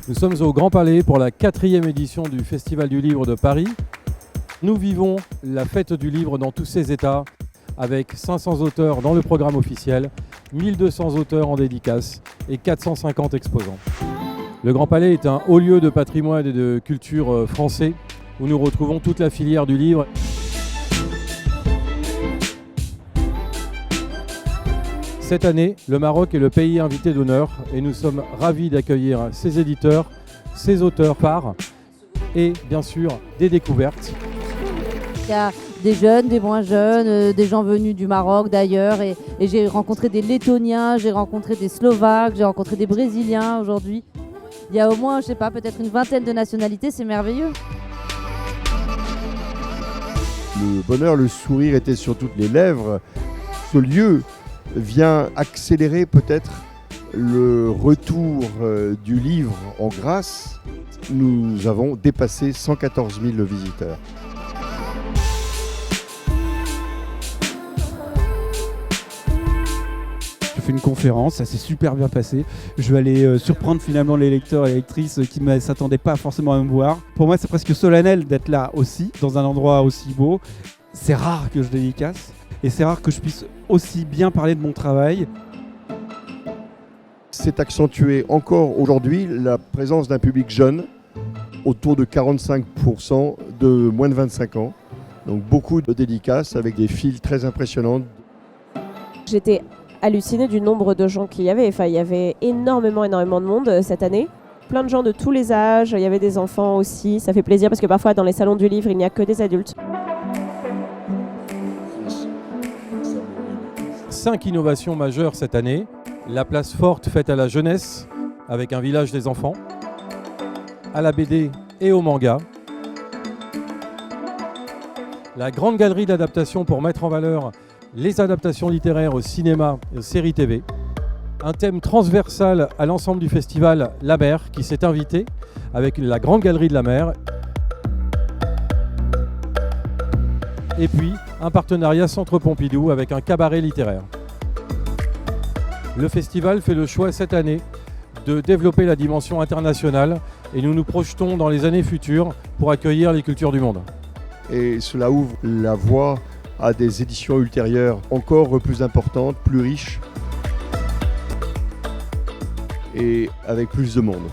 Nous sommes au Grand Palais pour la 4e édition du Festival du Livre de Paris. Nous vivons la fête du livre dans tous ses états, avec 500 auteurs dans le programme officiel, 1200 auteurs en dédicace et 450 exposants. Le Grand Palais est un haut lieu de patrimoine et de culture français, où nous retrouvons toute la filière du livre. Cette année, le Maroc est le pays invité d'honneur et nous sommes ravis d'accueillir ses éditeurs, ses auteurs phares et bien sûr des découvertes. Il y a des jeunes, des moins jeunes, des gens venus du Maroc, d'ailleurs et j'ai rencontré des Lettoniens, j'ai rencontré des Slovaques, j'ai rencontré des Brésiliens aujourd'hui. Il y a au moins, je sais pas, peut-être une vingtaine de nationalités, c'est merveilleux. Le bonheur, le sourire était sur toutes les lèvres. Ce lieu vient accélérer peut-être le retour du livre en grâce. Nous avons dépassé 114 000 visiteurs. Je fais une conférence, ça s'est super bien passé. Je vais aller surprendre finalement les lecteurs et les lectrices qui ne s'attendaient pas forcément à me voir. Pour moi, c'est presque solennel d'être là aussi, dans un endroit aussi beau. C'est rare que je dédicace et c'est rare que je puisse aussi bien parler de mon travail. C'est accentué encore aujourd'hui la présence d'un public jeune, autour de 45% de moins de 25 ans. Donc beaucoup de dédicaces avec des files très impressionnantes. J'étais hallucinée du nombre de gens qu'il y avait. Enfin, il y avait énormément de monde cette année. Plein de gens de tous les âges, il y avait des enfants aussi. Ça fait plaisir parce que parfois dans les salons du livre, il n'y a que des adultes. 5 innovations majeures cette année. La place forte faite à la jeunesse, avec un village des enfants, à la BD et au manga. La grande galerie d'adaptation pour mettre en valeur les adaptations littéraires au cinéma et aux séries TV. Un thème transversal à l'ensemble du festival, La Mer, qui s'est invité avec la grande galerie de la Mer. Et puis, un partenariat Centre Pompidou avec un cabaret littéraire. Le festival fait le choix cette année de développer la dimension internationale et nous nous projetons dans les années futures pour accueillir les cultures du monde. Et cela ouvre la voie à des éditions ultérieures encore plus importantes, plus riches et avec plus de monde.